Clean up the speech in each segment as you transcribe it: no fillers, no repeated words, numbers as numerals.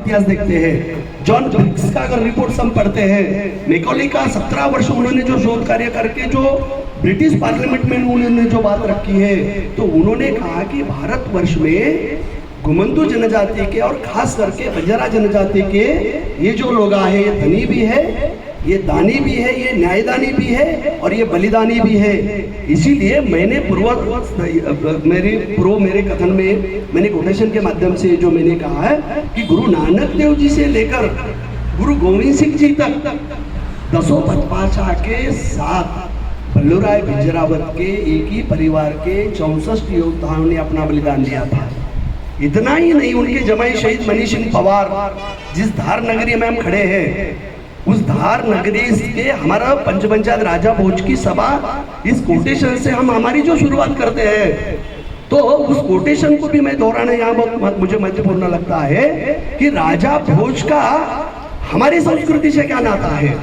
इतिहास देखते हैं, जॉन ब्रिग्स का अगर रिपोर्ट्स हम पढ़ते हैं, मैकॉले का 17 वर्ष उन्होंने जो शोध कार्य करके जो ब्रिटिश पार्लियामेंट में उन्होंने जो बात रखी है, तो उन्होंने कहा कि भारतवर्ष में घुमंतु जनजाति के और खास करके बंजारा जनजाति के ये जो लोग आए, ये धनी भी है, ये दानी भी है, ये न्यायदानी भी है और ये बलिदानी भी है। इसीलिए मैंने मेरे कथन में मैंने कोटेशन के माध्यम से जो मैंने कहा है कि गुरु नानक देव जी से लेकर गुरु गोविंद सिंह जी तक दसों पातशाह के साथ बल्लूराय बिंजरावत के एक ही परिवार के 64 योद्धाओं ने अपना बलिदान दिया था। इतना ही नहीं, उनके जमाई शहीद मनी सिंह पवार, जिस धार नगरी में हम खड़े हैं, उस धार नगरी के हमारा पंचपंचायत राजा भोज की सभा, इस कोटेशन से हम हमारी जो शुरुआत करते हैं, तो उस कोटेशन को भी मैं दोहराना यहाँ बहुत मुझे महत्वपूर्ण लगता है कि राजा भोज का हमारी संस्कृति से क्या नाता है,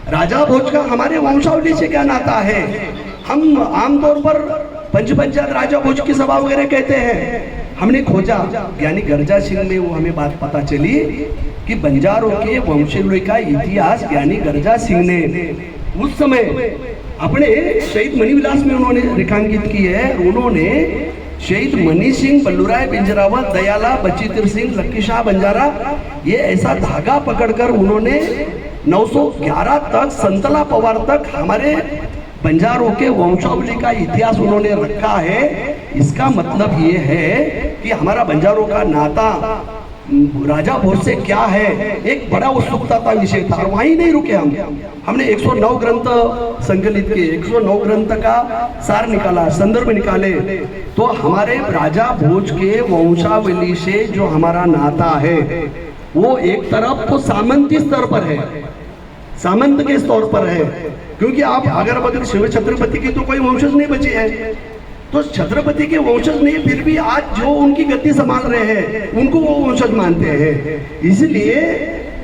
राजा भोज का हमारे वंशावली से क्या नाता है। हम आमतौर पर पंचपंचायत राजा भोज की सभा वगैरह कहते हैं, हमने खोजा, यानी गर्जा सिंह में वो हमें बात पता चली कि बंजारों के वंशावली का इतिहास ज्ञानी गर्जा सिंह ने उस समय अपने शहीद मणिविलास में उन्होंने रेखांकित की है। उन्होंने शहीद मनी सिंह, बल्लूराय बिंजरावत, दयाला, बचीतर सिंह, लक्की शाह बंजारा, ये ऐसा धागा पकड़कर उन्होंने 911 तक, संतला पवार तक हमारे बंजारों के वंशावली का इतिहास उन्होंने रखा है। इसका मतलब ये है कि हमारा बंजारों का नाता राजा भोज से क्या है, एक बड़ा उत्सुकता का विषय था। और वहीं नहीं रुके हमने 109 ग्रंथ संकलित किए, 109 ग्रंथ का सार निकाला, संदर्भ निकाले। तो हमारे राजा भोज के वंशावली से जो हमारा नाता है वो एक तरफ तो सामंती स्तर पर है, सामंत के स्तर पर है, क्योंकि आप अगर शिव छत्रपति की तो कोई वंशज नहीं बचे हैं, तो छत्रपति के वंशज नहीं, फिर भी आज जो उनकी गद्दी संभाल रहे हैं उनको वो वंशज मानते हैं। इसलिए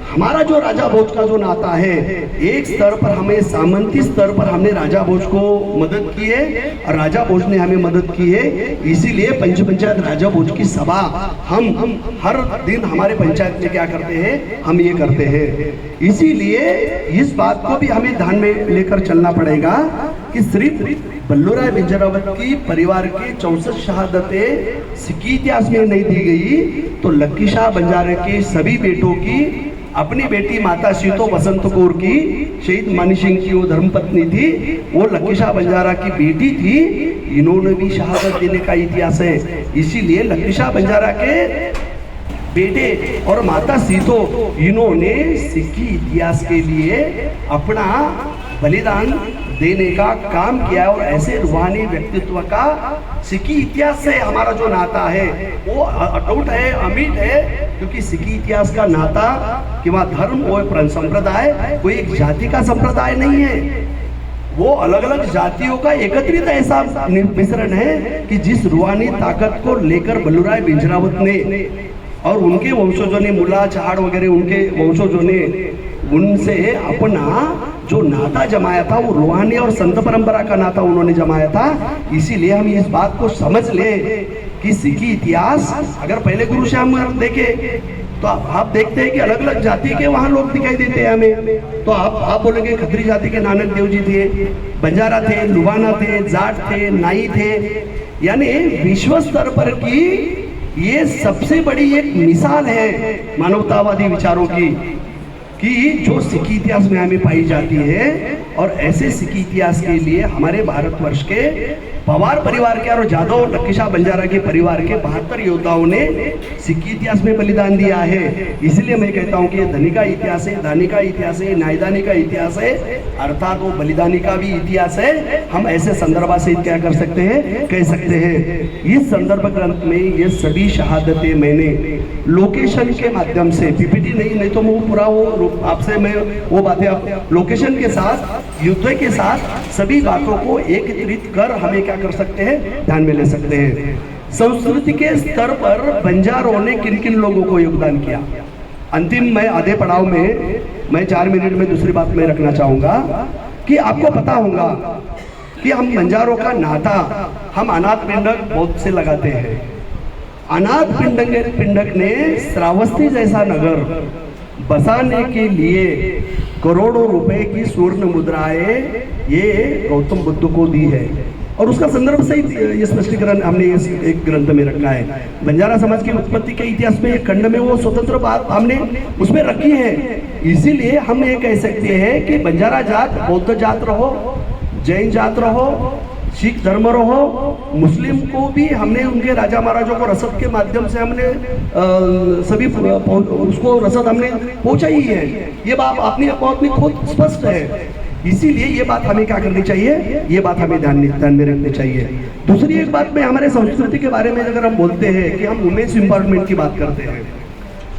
हमारा जो राजा भोज का जो नाता है, एक स्तर पर हमें सामंती स्तर पर हमने राजा भोज को मदद की है और राजा भोज ने हमें मदद की है। इसीलिए पंचपंचायत राजा भोज की सभा हम हर दिन हमारे पंचायत में क्या करते हैं, हम ये करते हैं। इसीलिए इस बात को भी हमें ध्यान में लेकर चलना पड़ेगा कि सिर्फ बल्लूराय बिंजरावत की परिवार की 64 शहादतें सिक्की इतिहास में नहीं दी गई, तो लक्की शाह बंजारे के सभी बेटों की, अपनी बेटी माता सीतो वसंत कौर की, शहीद मनी सिंह की वो धर्मपत्नी थी, वो लक्की शाह बंजारा की बेटी थी, इन्होंने भी शहादत देने का इतिहास है। इसीलिए लक्की शाह बंजारा के बेटे और माता सीतो, इन्होंने सिक्की इतिहास के लिए अपना बलिदान देने का काम किया है। और ऐसे रूहानी व्यक्तित्व का सिक्की इतिहास से हमारा जो नाता है वो अटूट है, अमिट है, क्योंकि सिक्की इतिहास का नाता कि वह धर्म और संप्रदाय कोई एक जाति का संप्रदाय नहीं है, वो अलग अलग जातियों का एकत्रित ऐसा मिश्रण है कि जिस रूहानी ताकत को लेकर बल्लूराय बिंजरावत ने और उनके वंशजों ने, मुल्ला चहाड़ वगैरह उनके वंशजों ने उनसे अपना जो नाता जमाया था, वो रूहानी और संत परंपरा का नाता उन्होंने जमाया था। इसीलिए हम इस बात को समझ ले कि सिक्की इतिहास अगर पहले गुरु से हम देखे तो आप देखते हैं कि अलग अलग जाति के वहाँ लोग दिखाई देते हैं हमें। तो आप बोलेंगे खत्री जाति के नानक देव जी थे, बंजारा थे, लुबाना थे, जाट थे, नाई थे, यानी विश्व स्तर पर की ये सबसे बड़ी एक मिसाल है मानवतावादी विचारों की कि जो सिक्की इतिहास में हमें पाई जाती है। और ऐसे सिक्की इतिहास के लिए हमारे भारतवर्ष के पवार परिवार के और जादव लक्की शाह बंजारा के परिवार के 72 योद्धाओं ने सिक्की इतिहास में बलिदान दिया है। इसलिए मैं कहता हूँ कि ये धनी का इतिहास है, दानी का इतिहास है, न्यायदानी का इतिहास है, अर्थात वो बलिदानी का भी इतिहास है। हम ऐसे संदर्भ से क्या कर सकते हैं, कह सकते हैं। इस संदर्भ ग्रंथ में ये सभी शहादतें मैंने लोकेशन के माध्यम से, पीपीटी नहीं तो वो पूरा वो आपसे मैं वो बातें आप लोकेशन के साथ, युद्ध के साथ सभी बातों को एकत्रित कर हमें क्या कर सकते हैं, ध्यान में ले सकते हैं। संस्कृति के स्तर पर बंजारों ने किन किन लोगों को योगदान किया, अंतिम मैं आधे पड़ाव में मैं 4 मिनट में दूसरी बात मैं रखना चाहूंगा कि आपको पता होगा कि हम बंजारों का नाता हम अनाथ पिंडक बौद्ध से लगाते हैं। अनाथ पिंडक ने श्रावस्ती जैसा नगर बसाने के लिए करोड़ों रुपए की स्वर्ण मुद्राएं ये गौतम बुद्ध को दी है। और उसका संदर्भ सहित ये स्पष्टीकरण हमने इस एक ग्रंथ में रखा है। बंजारा समाज की उत्पत्ति के इतिहास में एक खंड में वो स्वतंत्र बात हमने उसमें रखी है। इसीलिए हम ये कह सकते हैं कि बंजारा जात बौद्ध जात रहो, जैन जात रहो, सिख धर्म रहो, मुस्लिम को भी हमने उनके राजा महाराजों को रसद के माध्यम से हमने सभी उसको रसद हमने पहुंचाई है। ये बात अपनी खुद स्पष्ट है। इसीलिए ये बात हमें क्या करनी चाहिए, ये बात हमें ध्यान में रखनी चाहिए। दूसरी एक बात में हमारे संस्कृति के बारे में अगर हम बोलते हैं कि हम वुमेन्स एम्पावरमेंट की बात करते हैं,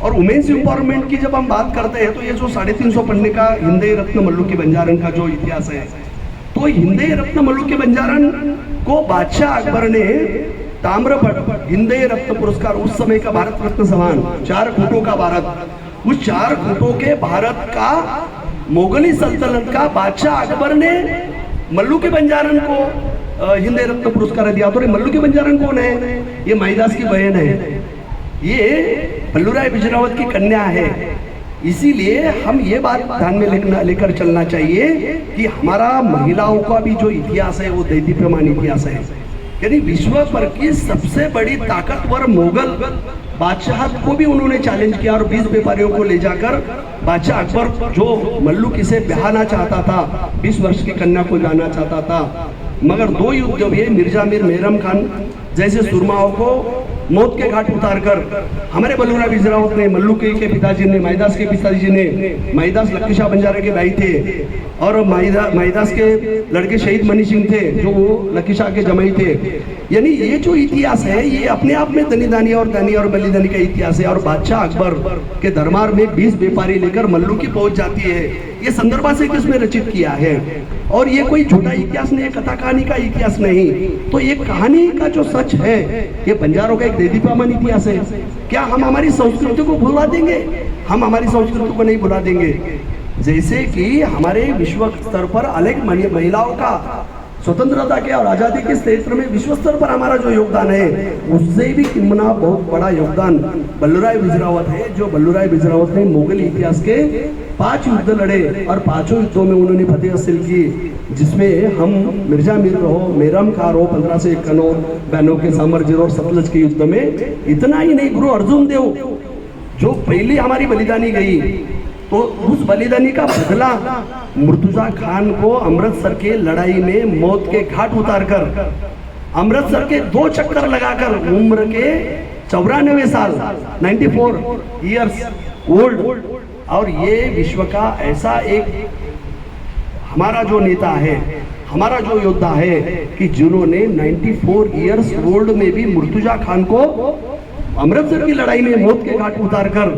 और वुमेन्स एम्पावरमेंट की जब हम बात करते हैं तो ये जो 350 पन्ने का हिंदे रत्न मल्लुकी बंजारन का जो इतिहास है, तो हिंदे रत्न मल्लुकी बंजारन को बादशाह अकबर ने ताम्रपट हिंदे रत्न पुरस्कार, उस समय का भारत रत्न सम्मान 4 फुटों का भारत, उस 4 फुटों के भारत का मुगली सल्तनत का बादशाह अकबर ने मल्लुकी बंजारन को हिंदे रत्न पुरस्कार दिया। तो मल्लुकी बंजारन कौन है? ये माईदास की बहन है, ये बल्लूराय बिजरावत की कन्या है। इसीलिए हम ये बात ध्यान में लेकर चलना चाहिए कि हमारा महिलाओं का भी जो इतिहास है वो दैदीप्यमान इतिहास है। यानी विश्व भर की सबसे बड़ी ताकतवर मुगल बादशाह को भी उन्होंने चैलेंज किया और 20 व्यापारियों को ले जाकर बादशाह अकबर जो मल्लुकी से ब्याहना चाहता था, 20 वर्ष की कन्या को जाना चाहता था, मगर 2 युद्ध हुए। मिर्जा मीर मेहरम खान जैसे सुरमाओं को मौत के घाट उतारकर हमारे बल्लूराय बिजरावत ने, मल्लुकी के पिताजी ने, माईदास के पिताजी ने, माईदास लक्की शाह बंजारे के भाई थे, और माईदास के लड़के शहीद मनी सिंह थे जो वो लक्की शाह के जमाई थे। यानी ये जो इतिहास है ये अपने आप में दानी और बलिदानी का इतिहास है। और बादशाह अकबर के दरबार में 20 व्यापारी लेकर मल्लुकी पहुंच जाती है। ये संदर्भ से किसमें रचित किया है, और ये कोई झूठा इतिहास नहीं, कथा कहानी का इतिहास नहीं। तो ये कहानी का जो सच है, ये बंजारों का एक दैदीप्यमान इतिहास है। क्या हम हमारी संस्कृति को भुला देंगे? हम हमारी संस्कृति को नहीं भुला देंगे। जैसे कि हमारे विश्व स्तर पर अलग महिलाओं का स्वतंत्रता के और आज़ादी के क्षेत्र में विश्व स्तर पर हमारा जो योगदान है, उससे भी कितना बहुत बड़ा योगदान बल्लूराय बिजरावत है। जो बल्लूराय बिजरावत ने मुगल इतिहास के 5 युद्ध लड़े और 5 युद्धों में उन्होंने फतेह हासिल की, जिसमें हम मिर्जा मीर रहो, मेरम खां रहो, 1551 बहनों के साम्राज्य और सतलज के युद्ध में। इतना ही नहीं, गुरु अर्जुन देव जो पहली हमारी बलिदानी गई, तो उस बलिदानी का बदला मुर्तुजा खान को अमृतसर के लड़ाई में मौत के घाट उतारकर, अमृतसर के 2 चक्कर लगाकर, उम्र के 94 साल 94 ईयर्स ओल्ड, और ये विश्व का ऐसा एक हमारा जो नेता है, हमारा जो योद्धा है कि जिन्होंने 94 ईयर्स ओल्ड में भी मुर्तुजा खान को अमृतसर की लड़ाई में मौत के घाट उतारकर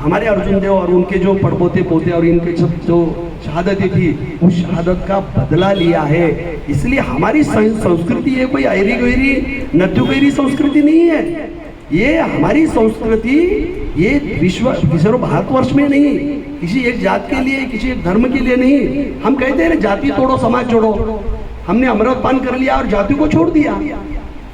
हमारे अर्जुन देव और उनके जो पड़पोते पोते और इनके जो शहादतें थी, उस शहादत का बदला लिया है। इसलिए हमारी संस्कृति ये कोई आयरी गैरी नद्यु गैरी संस्कृति नहीं है। ये हमारी संस्कृति ये विश्व भारतवर्ष में नहीं, किसी एक जात के लिए, किसी एक धर्म के लिए नहीं। हम कहते हैं ना, जाति तोड़ो समाज जोड़ो। हमने अमृतपान कर लिया और जाति को छोड़ दिया।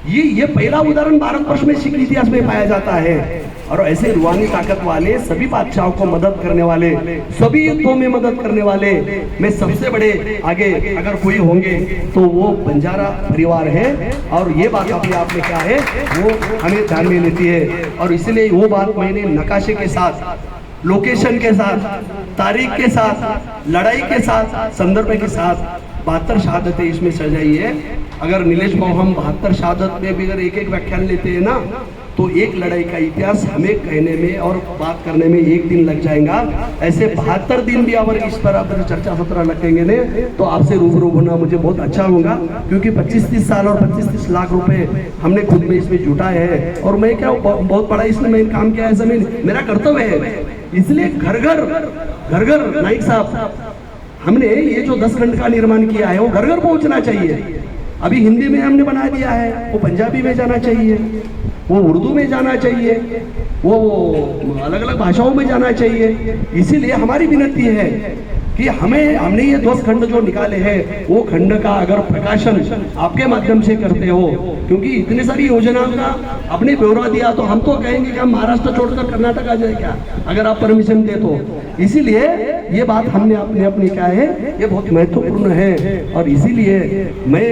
ये पहला उदाहरण भारतवर्ष में सिख इतिहास में पाया जाता है। और ऐसे रूहानी ताकत वाले, सभी बादशाहों को मदद करने वाले, सभी युद्धों में मदद करने वाले में सबसे बड़े आगे अगर कोई होंगे तो वो बंजारा परिवार है। और ये बात अपने आप में क्या है, वो हमें ध्यान में लेती है। और इसलिए वो बात मैंने नकाशे के साथ, लोकेशन के साथ, तारीख के साथ, लड़ाई के साथ, संदर्भ के साथ 72 शहादतें इसमें सजाई है। अगर नीलेश भाव हम 72 शहादत में भी अगर एक व्याख्यान लेते हैं ना, तो एक लड़ाई का इतिहास हमें कहने में और बात करने में 1 दिन लग जाएगा। ऐसे 72 दिन भी अगर इस तरह पर चर्चा सत्र रखेंगे ने, तो आपसे रूबरू होना मुझे बहुत अच्छा होगा। क्योंकि 25-30 साल और 25-30 लाख रुपए हमने खुद में इसमें जुटाए हैं। और मैं क्या बहुत बड़ा इसमें मैं काम किया है, जमीन मेरा कर्तव्य है। इसलिए घर घर नाइक साहब, हमने ये जो 10 खंड का निर्माण किया है वो घर घर पहुंचना चाहिए। अभी हिंदी में हमने बना दिया है, वो पंजाबी में जाना चाहिए, वो उर्दू में जाना चाहिए, वो अलग अलग भाषाओं में जाना चाहिए। इसीलिए हमारी विनती है कि हमने ये 10 खंड जो निकाले हैं वो खंड का अगर प्रकाशन आपके माध्यम से करते हो, क्योंकि इतनी सारी योजनाओं का आपने ब्यौरा दिया तो हम तो कहेंगे कि हम महाराष्ट्र छोड़कर कर्नाटक आ जाए क्या, अगर आप परमिशन दे तो। इसीलिए ये बात हमने अपनी क्या है, ये बहुत महत्वपूर्ण है। और इसीलिए मैं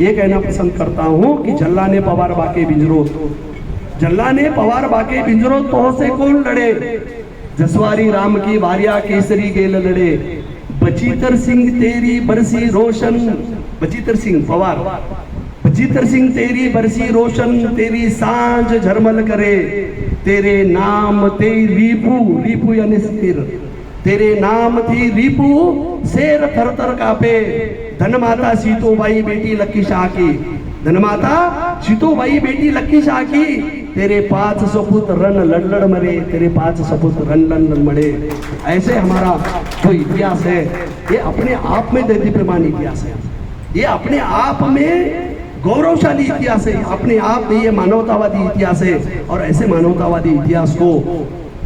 ये कहना पसंद करता हूँ कि जल्लाने पवार बाके बिंजरो, जल्लाने पवार बाके बिंजरो तो से कौन लड़े, जसवारी राम की वारिया केसरी गेल लड़े, बचीतर सिंह तेरी बरसी रोशन, बचीतर सिंह पवार, बचीतर सिंह तेरी बरसी रोशन, तेरी सांझ झरमल करे, तेरे नाम ते रीपू, रीपू यानी सिर, तेरे नाम थी रीपू शेर थर थर कापे, धनमाता सीतोबाई बेटी लक्की शाह की, धनमाता सीतोबाई बेटी लक्की शाह की, तेरे 5 सपूत रन लड़ लड़ मरे, तेरे 5 सपूत रन लड़ मरे। ऐसे हमारा जो इतिहास है ये अपने आप में दैदीप्यमान इतिहास है, ये अपने आप में गौरवशाली इतिहास है, अपने आप में ये मानवतावादी इतिहास है। और ऐसे मानवतावादी इतिहास को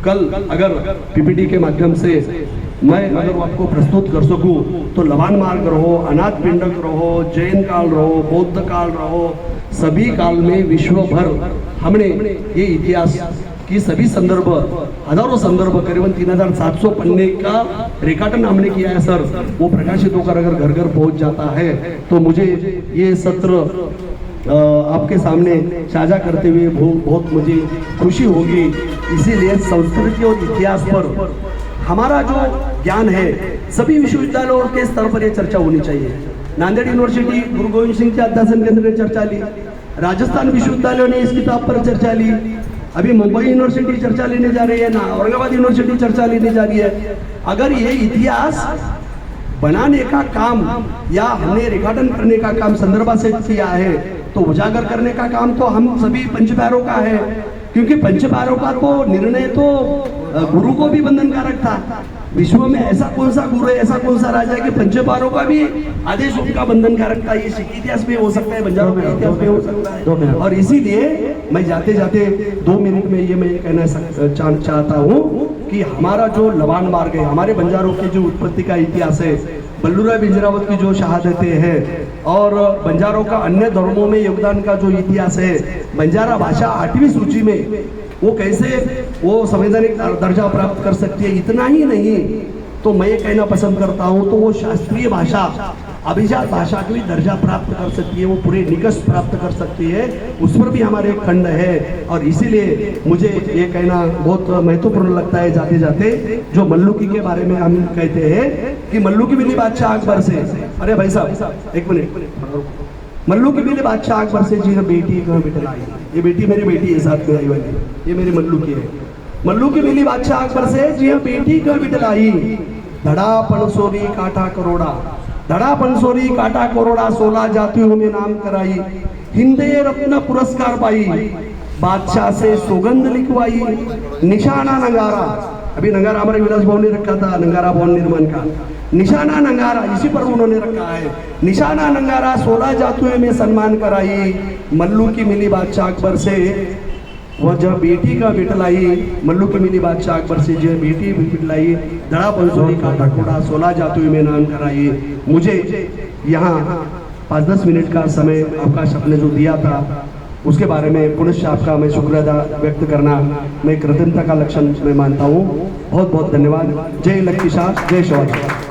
कल अगर पीपीटी के माध्यम से मैं अगर आपको प्रस्तुत कर सकूं तो लवान मार्ग रहो, अनाथ पिंडक रहो, जैन काल रहो, बौद्ध काल रहो, सभी काल में विश्व भर हमने ये इतिहास की सभी संदर्भ, हजारों संदर्भ, करीबन 3700 पन्ने का रेखाटन हमने किया है सर। वो प्रकाशित होकर अगर घर घर पहुंच जाता है तो मुझे ये सत्र आपके सामने साझा करते हुए बहुत मुझे खुशी होगी। इसीलिए संस्कृति और इतिहास पर हमारा जो ज्ञान है सभी विश्वविद्यालयों के स्तर पर यह चर्चा होनी चाहिए। नांदेड़ यूनिवर्सिटी गुरु गोविंद सिंह जी अध्यासन केंद्र ने चर्चा ली, राजस्थान विश्वविद्यालय ने इस किताब पर चर्चा ली, अभी मुंबई यूनिवर्सिटी चर्चा लेने जा रही है ना, औरंगाबाद यूनिवर्सिटी चर्चा लेने जा रही है। अगर ये इतिहास बनाने का काम या हमने रेखाटन करने का काम संदर्भ से किया है तो उजागर करने का काम तो हम सभी पंचप्यारों का है, क्योंकि पंचप्यारों का तो निर्णय तो गुरु को भी बंधनकारक था। विश्व में ऐसा कौन सा गुरु है, ऐसा कौन सा राजा है कि पंचप्यारों का भी आदेश उनका बंधनकारक था। ये सिख इतिहास में हो सकता है, बंजारों के इतिहास में हो सकता है। और इसीलिए मैं जाते जाते 2 मिनट में ये मैं कहना चाहता हूँ कि हमारा जो लवान मार्ग है, हमारे बंजारों की जो उत्पत्ति का इतिहास है, बल्लूराय बिंजरावत की जो शहादतें हैं और बंजारों का अन्य धर्मों में योगदान का जो इतिहास है, बंजारा भाषा 8वीं सूची में वो कैसे वो संवैधानिक दर्जा प्राप्त कर सकती है। इतना ही नहीं तो मैं ये कहना पसंद करता हूँ तो वो शास्त्रीय भाषा, अभिजात भाषा का भी दर्जा प्राप्त कर सकती है, वो पूरे निकष प्राप्त कर सकती है, उस पर भी हमारे एक खंड है। और इसीलिए मुझे ये कहना बहुत महत्वपूर्ण लगता है जाते जाते, जो मल्लुकी के बारे में हम कहते हैं कि मल्लुकी मिली बादशाह अकबर से, अरे भाई साहब एक मिनट, मल्लुकी मिली बादशाह अकबर से जी बेटी को बेटा आई, ये बेटी मेरी बेटी है साथ में आई वाली, ये मेरी मल्लुकी है। मल्लुकी मिली बादशाह अकबर से जी बेटी को बिटलाई, धड़ा पनसोरी काटा करोड़ा, धड़ा पनसोरी काटा करोड़ा, 16 जातियों में नाम कराई, हिंदे रत्न पुरस्कार पाई, बादशाह से सौगंध लिखवाई, निशाना नगारा, अभी नगारा हमारे विलास भवन ने रखा था, नगारा भवन निर्माण का निशाना नगारा इसी पर उन्होंने रखा है, निशाना नगारा 16 जातियों में सम्मान कराई, मल्लुकी मिली बादशाह अकबर से वह जब बेटी का बिटलाई, मल्लुकी मिली बादशाह अकबर से जो बेटी बिटलाई, धड़ा पनसोरी काटा करोड़ा, 16 जातियों में नाम कराई। मुझे यहाँ 5-10 मिनट का समय अवकाश आपने जो दिया था उसके बारे में पुनः आपका मैं शुक्रिया व्यक्त करना मैं कृतज्ञता का लक्षण मैं मानता हूँ। बहुत बहुत धन्यवाद। जय लक्की शाह, जय शिवाजी।